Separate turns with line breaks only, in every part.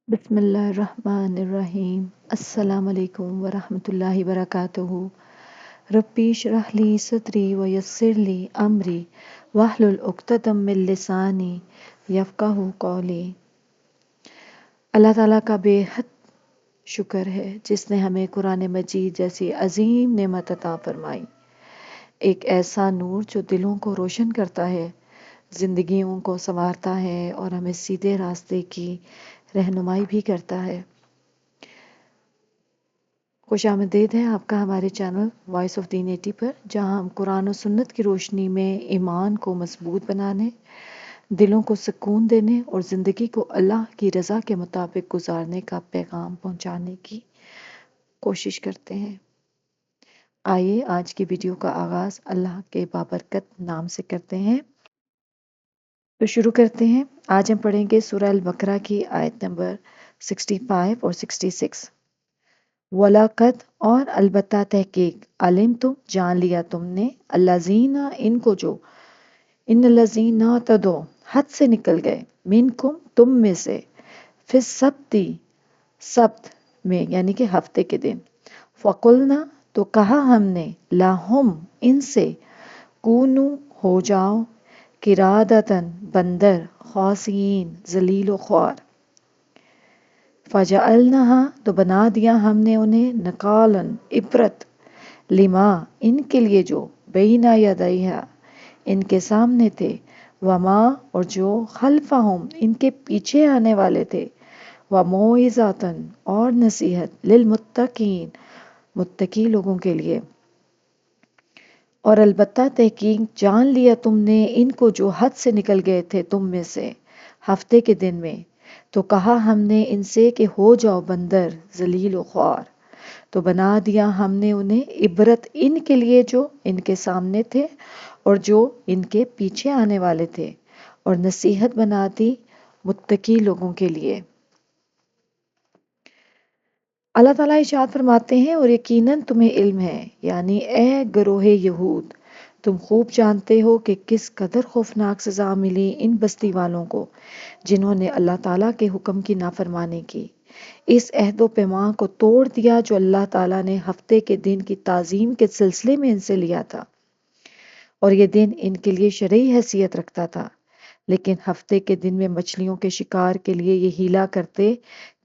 بسم اللہ الرحمن الرحیم۔ السلام علیکم ورحمۃ اللہ وبرکاتہ۔ ربی اشرح لی صدری ویسر لی امری واحلل عقدۃ من لسانی یفقہوا قولی۔ اللہ تعالیٰ کا بے حد شکر ہے جس نے ہمیں قرآن مجید جیسی عظیم نعمت عطا فرمائی، ایک ایسا نور جو دلوں کو روشن کرتا ہے، زندگیوں کو سنوارتا ہے اور ہمیں سیدھے راستے کی رہنمائی بھی کرتا ہے۔ خوش آمدید ہے آپ کا ہمارے چینل وائس آف دین 80 پر، جہاں ہم قرآن و سنت کی روشنی میں ایمان کو مضبوط بنانے، دلوں کو سکون دینے اور زندگی کو اللہ کی رضا کے مطابق گزارنے کا پیغام پہنچانے کی کوشش کرتے ہیں۔ آئیے آج کی ویڈیو کا آغاز اللہ کے بابرکت نام سے کرتے ہیں۔ تو شروع کرتے ہیں۔ آج ہم پڑھیں گے سورہ البقرہ کی آیت نمبر 65 اور 66۔ وَلَقَدْ اور البتہ تحقیق، علمتم جان لیا تم نے، الذین ان کو جو، ان الذین اعتدوا حد سے نکل گئے، منکم تم میں سے، فی السبت سبت میں یعنی کہ ہفتے کے دن، فقلنا تو کہا ہم نے، لہم ان سے، کونو ہو جاؤ، قرادتاً بندر، خاسئین ذلیل و خوار، فَجَعَلْنَاهَا تو بنا دیا ہم نے انہیں، نکالن عبرت، لما ان کے لیے جو، بینہ یدیہا ان کے سامنے تھے، وما اور جو خلفہم ان کے پیچھے آنے والے تھے، وموعظۃً اور نصیحت، للمتقین متقی لوگوں کے لیے۔ اور البتہ تحقیق جان لیا تم نے ان کو جو حد سے نکل گئے تھے تم میں سے ہفتے کے دن میں، تو کہا ہم نے ان سے کہ ہو جاؤ بندر، ذلیل و خوار، تو بنا دیا ہم نے انہیں عبرت ان کے لیے جو ان کے سامنے تھے اور جو ان کے پیچھے آنے والے تھے، اور نصیحت بنا دی متقی لوگوں کے لیے۔ اللہ تعالیٰ ارشاد فرماتے ہیں، اور یقیناً تمہیں علم ہے، یعنی اے گروہ یہود، تم خوب جانتے ہو کہ کس قدر خوفناک سزا ملی ان بستی والوں کو جنہوں نے اللہ تعالیٰ کے حکم کی نافرمانی کی، اس عہد و پیمان کو توڑ دیا جو اللہ تعالیٰ نے ہفتے کے دن کی تعظیم کے سلسلے میں ان سے لیا تھا، اور یہ دن ان کے لیے شرعی حیثیت رکھتا تھا، لیکن ہفتے کے دن میں مچھلیوں کے شکار کے لیے یہ ہیلا کرتے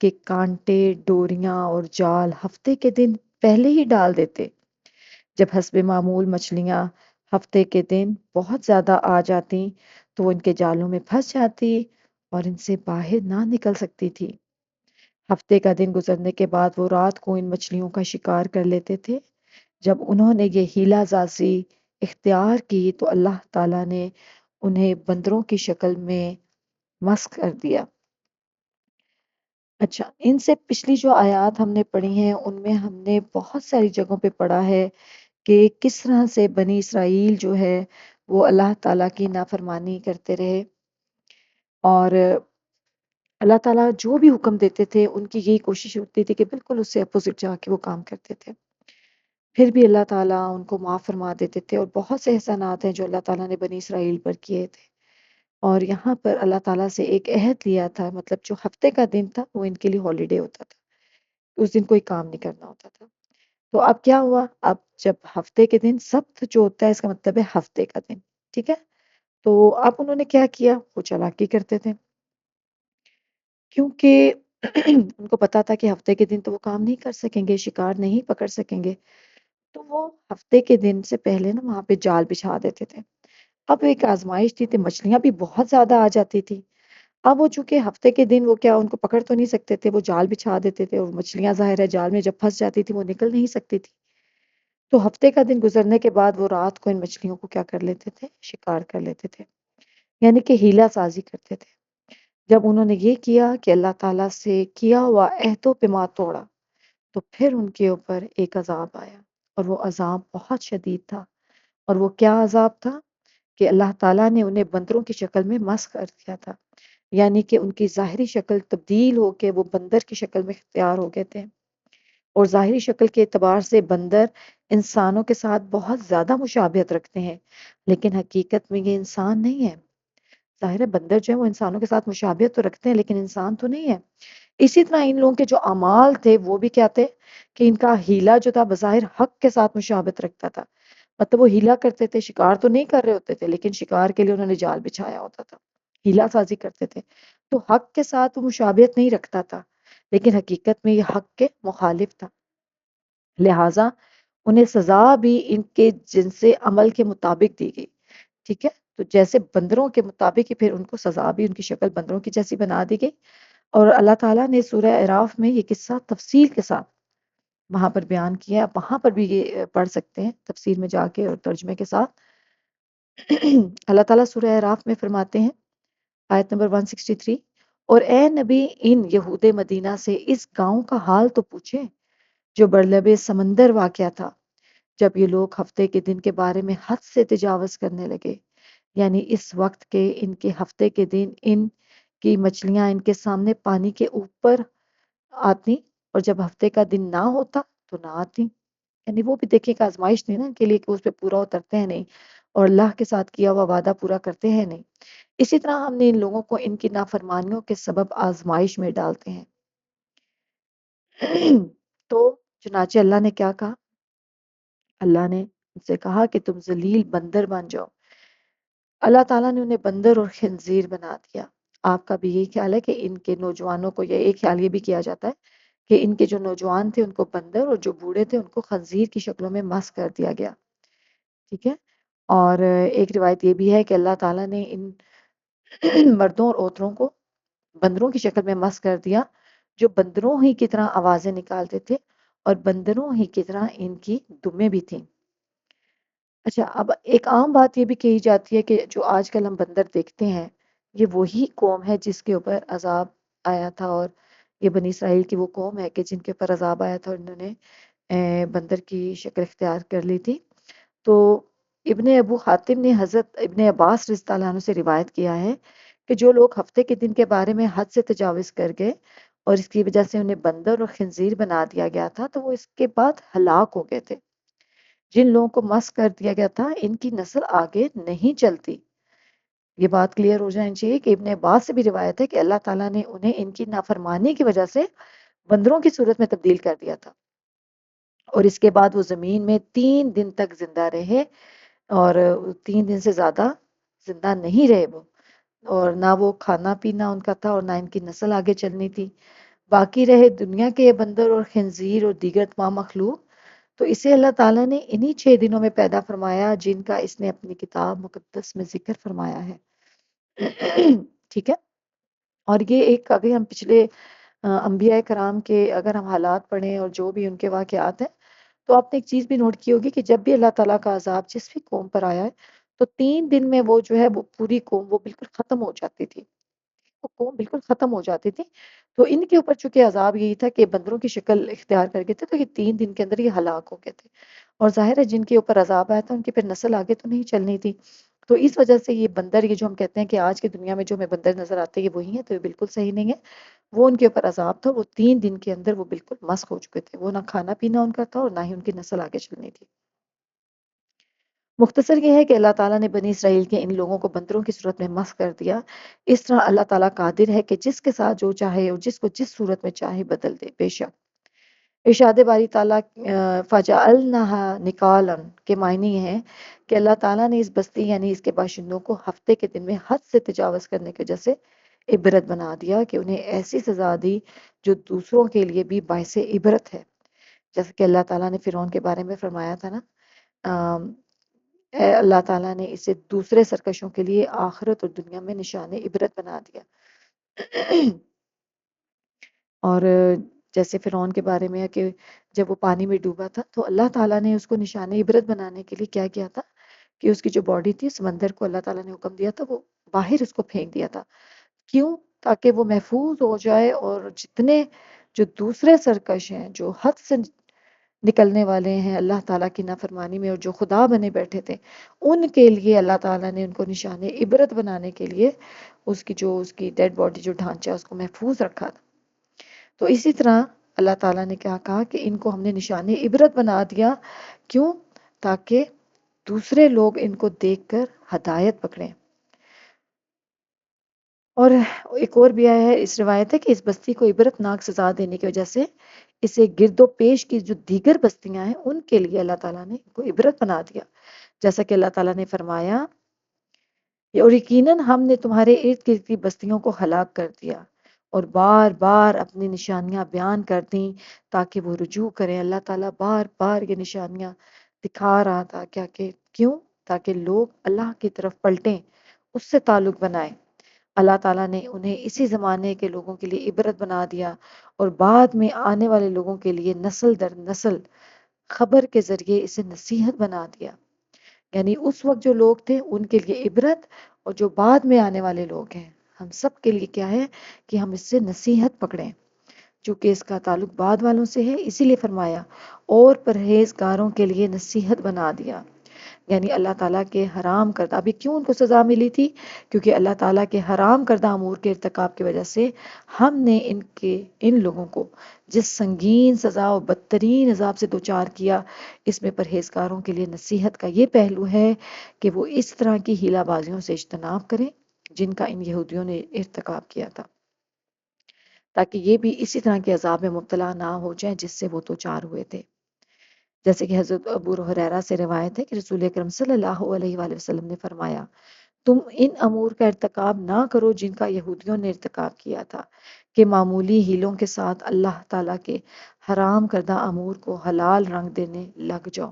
کہ کانٹے، ڈوریاں اور جال ہفتے کے دن پہلے ہی ڈال دیتے۔ جب حسب معمول مچھلیاں ہفتے کے دن بہت زیادہ آ جاتی تو وہ ان کے جالوں میں پھنس جاتی اور ان سے باہر نہ نکل سکتی تھی۔ ہفتے کا دن گزرنے کے بعد وہ رات کو ان مچھلیوں کا شکار کر لیتے تھے۔ جب انہوں نے یہ ہیلا سازی اختیار کی تو اللہ تعالیٰ نے انہیں بندروں کی شکل میں مسخ کر دیا۔ اچھا، ان سے پچھلی جو آیات ہم نے پڑھی ہیں ان میں ہم نے بہت ساری جگہوں پہ پڑھا ہے کہ کس طرح سے بنی اسرائیل جو ہے وہ اللہ تعالیٰ کی نافرمانی کرتے رہے، اور اللہ تعالیٰ جو بھی حکم دیتے تھے ان کی یہی کوشش ہوتی تھی کہ بالکل اس سے اپوزٹ جا کے وہ کام کرتے تھے، پھر بھی اللہ تعالیٰ ان کو معاف فرما دیتے تھے، اور بہت سے احسانات ہیں جو اللہ تعالیٰ نے بنی اسرائیل پر کیے تھے۔ اور یہاں پر اللہ تعالیٰ سے ایک عہد لیا تھا، مطلب جو ہفتے کا دن تھا وہ ان کے لیے ہالیڈے ہوتا تھا، اس دن کوئی کام نہیں کرنا ہوتا تھا۔ تو اب کیا ہوا، اب جب ہفتے کے دن سبت جو ہوتا ہے اس کا مطلب ہے ہفتے کا دن، ٹھیک ہے؟ تو اب انہوں نے کیا کیا، وہ چالاکی کرتے تھے، کیونکہ ان کو پتا تھا کہ ہفتے کے دن تو وہ کام نہیں کر سکیں گے، شکار نہیں پکڑ سکیں گے، تو وہ ہفتے کے دن سے پہلے نا وہاں پہ جال بچھا دیتے تھے۔ اب ایک آزمائش تھی مچھلیاں بھی بہت زیادہ آ جاتی تھی، اب وہ چونکہ ہفتے کے دن وہ کیا ان کو پکڑ تو نہیں سکتے تھے، وہ جال بچھا دیتے تھے، اور مچھلیاں ظاہر ہے جال میں جب پھنس جاتی تھی وہ نکل نہیں سکتی تھی، تو ہفتے کا دن گزرنے کے بعد وہ رات کو ان مچھلیوں کو کیا کر لیتے تھے، شکار کر لیتے تھے، یعنی کہ ہیلا سازی کرتے تھے۔ جب انہوں نے یہ کیا کہ اللہ تعالیٰ سے کیا ہوا عہد و پیمان توڑا، تو پھر ان کے اوپر ایک عذاب آیا، اور وہ عذاب بہت شدید تھا۔ اور وہ کیا عذاب تھا کہ اللہ تعالیٰ نے انہیں بندروں کی شکل میں مسخ کر دیا تھا، یعنی کہ ان کی ظاہری شکل تبدیل ہو کے وہ بندر کی شکل میں اختیار ہو گئے تھے، اور ظاہری شکل کے اعتبار سے بندر انسانوں کے ساتھ بہت زیادہ مشابہت رکھتے ہیں، لیکن حقیقت میں یہ انسان نہیں ہے۔ ظاہر ہے بندر جو ہے وہ انسانوں کے ساتھ مشابہت تو رکھتے ہیں لیکن انسان تو نہیں ہے۔ اسی طرح ان لوگوں کے جو اعمال تھے وہ بھی کیا تھے کہ ان کا ہیلا جو تھا بظاہر حق کے ساتھ مشابہت رکھتا تھا، مطلب وہ ہیلا کرتے تھے، شکار تو نہیں کر رہے ہوتے تھے لیکن شکار کے لیے انہوں نے جال بچھایا ہوتا تھا، ہیلا سازی کرتے تھے، تو حق کے ساتھ وہ مشابہت نہیں رکھتا تھا لیکن حقیقت میں یہ حق کے مخالف تھا، لہٰذا انہیں سزا بھی ان کے جنس عمل کے مطابق دی گئی، ٹھیک ہے؟ تو جیسے بندروں کے مطابق ہی پھر ان کو سزا بھی ان کی شکل بندروں کی جیسی بنا دی گئی، اور اللہ تعالیٰ نے سورہ اعراف میں یہ قصہ تفصیل کے ساتھ وہاں پر بیان کیا ہے، وہاں پر بھی یہ پڑھ سکتے ہیں تفسیر میں جا کے اور ترجمے کے ساتھ۔ اللہ تعالیٰ سورہ اعراف میں فرماتے ہیں آیت نمبر 163، اور اے نبی ان یہود مدینہ سے اس گاؤں کا حال تو پوچھے جو برلب سمندر واقع تھا، جب یہ لوگ ہفتے کے دن کے بارے میں حد سے تجاوز کرنے لگے، یعنی اس وقت کے ان کے ہفتے کے دن ان کی مچھلیاں ان کے سامنے پانی کے اوپر آتی اور جب ہفتے کا دن نہ ہوتا تو نہ آتی، یعنی وہ بھی دیکھیں ایک آزمائش نہیں نا ان کے لیے کہ اس پہ پورا اترتے ہیں نہیں اور اللہ کے ساتھ کیا ہوا وعدہ پورا کرتے ہیں نہیں، اسی طرح ہم نے ان لوگوں کو ان کی نافرمانیوں کے سبب آزمائش میں ڈالتے ہیں۔ تو چنانچہ اللہ نے کیا کہا؟ اللہ نے ان سے کہا کہ تم ذلیل بندر بن جاؤ، اللہ تعالیٰ نے انہیں بندر اور خنزیر بنا دیا۔ آپ کا بھی یہی خیال ہے کہ ان کے نوجوانوں کو، یا ایک خیال یہ بھی کیا جاتا ہے کہ ان کے جو نوجوان تھے ان کو بندر اور جو بوڑھے تھے ان کو خنزیر کی شکلوں میں مسخ کر دیا گیا، ٹھیک ہے؟ اور ایک روایت یہ بھی ہے کہ اللہ تعالیٰ نے ان مردوں اور عورتوں کو بندروں کی شکل میں مسخ کر دیا جو بندروں ہی کی طرح آوازیں نکالتے تھے اور بندروں ہی کی طرح ان کی دمیں بھی تھیں۔ اچھا، اب ایک عام بات یہ بھی کہی جاتی ہے کہ جو آج کل ہم بندر دیکھتے ہیں یہ وہی قوم ہے جس کے اوپر عذاب آیا تھا، اور یہ بنی اسرائیل کی وہ قوم ہے کہ جن کے اوپر عذاب آیا تھا اور انہوں نے بندر کی شکل اختیار کر لی تھی۔ تو ابن ابو حاتم نے حضرت ابن عباس رضی اللہ عنہ سے روایت کیا ہے کہ جو لوگ ہفتے کے دن کے بارے میں حد سے تجاوز کر گئے اور اس کی وجہ سے انہیں بندر اور خنزیر بنا دیا گیا تھا تو وہ اس کے بعد ہلاک ہو گئے تھے۔ جن لوگوں کو مسخ کر دیا گیا تھا ان کی نسل آگے نہیں چلتی۔ یہ بات کلیئر ہو جانی چاہیے کہ ابن عباس سے بھی روایت ہے کہ اللہ تعالیٰ نے انہیں ان کی نافرمانی کی وجہ سے بندروں کی صورت میں تبدیل کر دیا تھا، اور اس کے بعد وہ زمین میں 3 دن تک زندہ رہے، اور 3 دن سے زیادہ زندہ نہیں رہے وہ، اور نہ وہ کھانا پینا ان کا تھا اور نہ ان کی نسل آگے چلنی تھی، باقی رہے دنیا کے یہ بندر اور خنزیر اور دیگر تمام مخلوق، تو اسے اللہ تعالیٰ نے انہی 6 دنوں میں پیدا فرمایا جن کا اس نے اپنی کتاب مقدس میں ذکر فرمایا ہے۔ ٹھیک ہے؟ اور یہ ایک، اگر ہم پچھلے انبیاء کرام کے اگر ہم حالات پڑھیں اور جو بھی ان کے واقعات ہیں تو آپ نے ایک چیز بھی نوٹ کی ہوگی کہ جب بھی اللہ تعالیٰ کا عذاب جس بھی قوم پر آیا ہے تو 3 دن میں وہ جو ہے وہ پوری قوم وہ بالکل ختم ہو جاتی تھی، وہ قوم بالکل ختم ہو جاتی تھی۔ تو ان کے اوپر چونکہ عذاب یہی تھا کہ بندروں کی شکل اختیار کر گئے تھے تو یہ 3 دن کے اندر یہ ہلاک ہو گئے تھے، اور ظاہر ہے جن کے اوپر عذاب آیا تھا ان کی پھر نسل آگے تو نہیں چلنی تھی، تو اس وجہ سے یہ بندر، یہ جو ہم کہتے ہیں کہ آج کی دنیا میں جو ہمیں بندر نظر آتے ہیں یہ وہی ہیں، تو یہ بالکل صحیح نہیں ہے، وہ ان کے اوپر عذاب تھا، وہ 3 دن کے اندر وہ بالکل مسخ ہو چکے تھے، وہ نہ کھانا پینا ان کا تھا اور نہ ہی ان کی نسل آگے چلنی تھی۔ مختصر یہ ہے کہ اللہ تعالیٰ نے بنی اسرائیل کے ان لوگوں کو بندروں کی صورت میں مسخ کر دیا، اس طرح اللہ تعالیٰ قادر ہے کہ جس کے ساتھ جو چاہے اور جس کو جس صورت میں چاہے بدل دے، بے شک۔ ارشاد باری تعالیٰ فَجَعَلْنَاهَا نِكَالًا کے معنی یہ ہیں کہ اللہ تعالیٰ نے اس بستی یعنی اس کے باشندوں کو ہفتے کے دن میں حد سے تجاوز کرنے کی وجہ سے عبرت بنا دیا کہ انہیں ایسی سزا دی جو دوسروں کے لیے بھی باعث عبرت ہے، جیسے کہ اللہ تعالیٰ نے فرعون کے بارے میں فرمایا تھا نا، اے اللہ تعالیٰ نے اسے دوسرے سرکشوں کے لیے آخرت اور دنیا میں نشان عبرت بنا دیا۔ اور جیسے فرعون کے بارے میں ہے کہ جب وہ پانی میں ڈوبا تھا تو اللہ تعالیٰ نے اس کو نشان عبرت بنانے کے لیے کیا کیا تھا کہ اس کی جو باڈی تھی سمندر کو اللہ تعالیٰ نے حکم دیا تھا وہ باہر اس کو پھینک دیا تھا، کیوں؟ تاکہ وہ محفوظ ہو جائے اور جتنے جو دوسرے سرکش ہیں جو حد سے نکلنے والے ہیں اللہ تعالیٰ کی نافرمانی میں اور جو خدا بنے بیٹھے تھے ان کے لیے اللہ تعالیٰ نے ان کو نشان عبرت بنانے کے لیے اس کی ڈیڈ باڈی جو ڈھانچہ اس کو محفوظ رکھا تھا۔ تو اسی طرح اللہ تعالیٰ نے کیا کہا کہ ان کو ہم نے نشان عبرت بنا دیا، کیوں؟ تاکہ دوسرے لوگ ان کو دیکھ کر ہدایت پکڑیں۔ اور ایک اور بھی آیا ہے، اس روایت ہے کہ اس بستی کو عبرت ناک سزا دینے کی وجہ سے اسے گرد و پیش کی جو دیگر بستیاں ہیں ان کے لیے اللہ تعالیٰ نے کو عبرت بنا دیا، جیسا کہ اللہ تعالیٰ نے فرمایا، اور یقیناً ہم نے تمہارے ارد گرد کی بستیوں کو ہلاک کر دیا اور بار بار اپنی نشانیاں بیان کر دیں تاکہ وہ رجوع کریں۔ اللہ تعالیٰ بار بار یہ نشانیاں دکھا رہا تھا، کیا کہ کیوں؟ تاکہ لوگ اللہ کی طرف پلٹیں، اس سے تعلق بنائیں۔ اللہ تعالیٰ نے انہیں اسی زمانے کے لوگوں کے لیے عبرت بنا دیا اور بعد میں آنے والے لوگوں کے لیے نسل در نسل خبر کے ذریعے اسے نصیحت بنا دیا۔ یعنی اس وقت جو لوگ تھے ان کے لیے عبرت، اور جو بعد میں آنے والے لوگ ہیں ہم سب کے لیے کیا ہے کہ ہم اس سے نصیحت پکڑیں، چونکہ اس کا تعلق بعد والوں سے ہے، اسی لیے فرمایا اور پرہیزگاروں کے لیے نصیحت بنا دیا۔ یعنی اللہ تعالیٰ کے حرام کردہ، ابھی کیوں ان کو سزا ملی تھی؟ کیونکہ اللہ تعالیٰ کے حرام کردہ امور کے ارتکاب کی وجہ سے ہم نے ان لوگوں کو جس سنگین سزا و بدترین عذاب سے دوچار کیا، اس میں پرہیزگاروں کے لیے نصیحت کا یہ پہلو ہے کہ وہ اس طرح کی ہیلہ بازیوں سے اجتناب کریں جن کا ان یہودیوں نے ارتکاب کیا تھا، تاکہ یہ بھی اسی طرح کے عذاب میں مبتلا نہ ہو جائیں جس سے وہ دوچار ہوئے تھے۔ جیسے کہ حضرت ابو ہریرہ سے روایت ہے کہ رسول اکرم صلی اللہ علیہ وآلہ وسلم نے فرمایا، تم ان امور کا ارتکاب نہ کرو جن کا یہودیوں نے ارتکاب کیا تھا، کہ معمولی ہیلوں کے ساتھ اللہ تعالیٰ کے حرام کردہ امور کو حلال رنگ دینے لگ جاؤ۔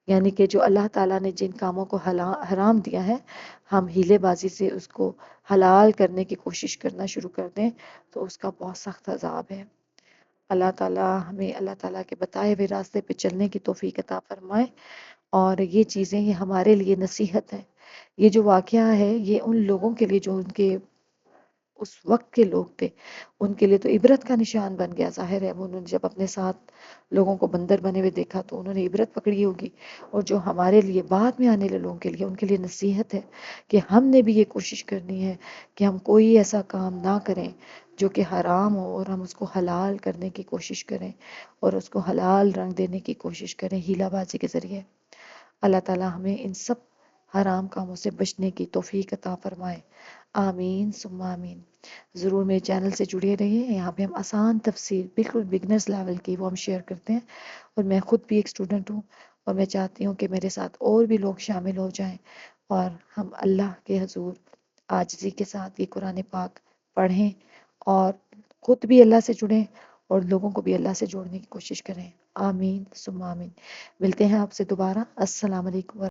یعنی کہ جو اللہ تعالیٰ نے جن کاموں کو حرام دیا ہے، ہم ہیلے بازی سے اس کو حلال کرنے کی کوشش کرنا شروع کر دیں تو اس کا بہت سخت عذاب ہے۔ اللہ تعالیٰ ہمیں اللہ تعالیٰ کے بتائے ہوئے راستے پہ چلنے کی توفیق عطا فرمائے، اور یہ چیزیں یہ ہمارے لیے نصیحت ہے۔ یہ جو واقعہ ہے یہ ان لوگوں کے لیے جو ان کے اس وقت کے لوگ تھے ان کے لیے تو عبرت کا نشان بن گیا، ظاہر ہے وہ انہوں نے جب اپنے ساتھ لوگوں کو بندر بنے ہوئے دیکھا تو انہوں نے عبرت پکڑی ہوگی، اور جو ہمارے لیے بعد میں آنے والے لوگوں کے لیے ان کے لیے نصیحت ہے کہ ہم نے بھی یہ کوشش کرنی ہے کہ ہم کوئی ایسا کام نہ کریں جو کہ حرام ہو اور ہم اس کو حلال کرنے کی کوشش کریں اور اس کو حلال رنگ دینے کی کوشش کریں ہیلہ بازی کے ذریعے۔ اللہ تعالیٰ ہمیں ان سب حرام کاموں سے بچنے کی توفیق عطا فرمائے، آمین ثم آمین۔ ضرور میرے چینل سے جڑے رہیے، یہاں پہ ہم آسان تفسیر بالکل بگنرز لیول کی وہ ہم شیئر کرتے ہیں، اور میں خود بھی ایک اسٹوڈنٹ ہوں اور میں چاہتی ہوں کہ میرے ساتھ اور بھی لوگ شامل ہو جائیں اور ہم اللہ کے حضور عاجزی کے ساتھ یہ قرآن پاک پڑھیں اور خود بھی اللہ سے جڑیں اور لوگوں کو بھی اللہ سے جوڑنے کی کوشش کریں، آمین ثم آمین۔ ملتے ہیں آپ سے دوبارہ، السلام علیکم۔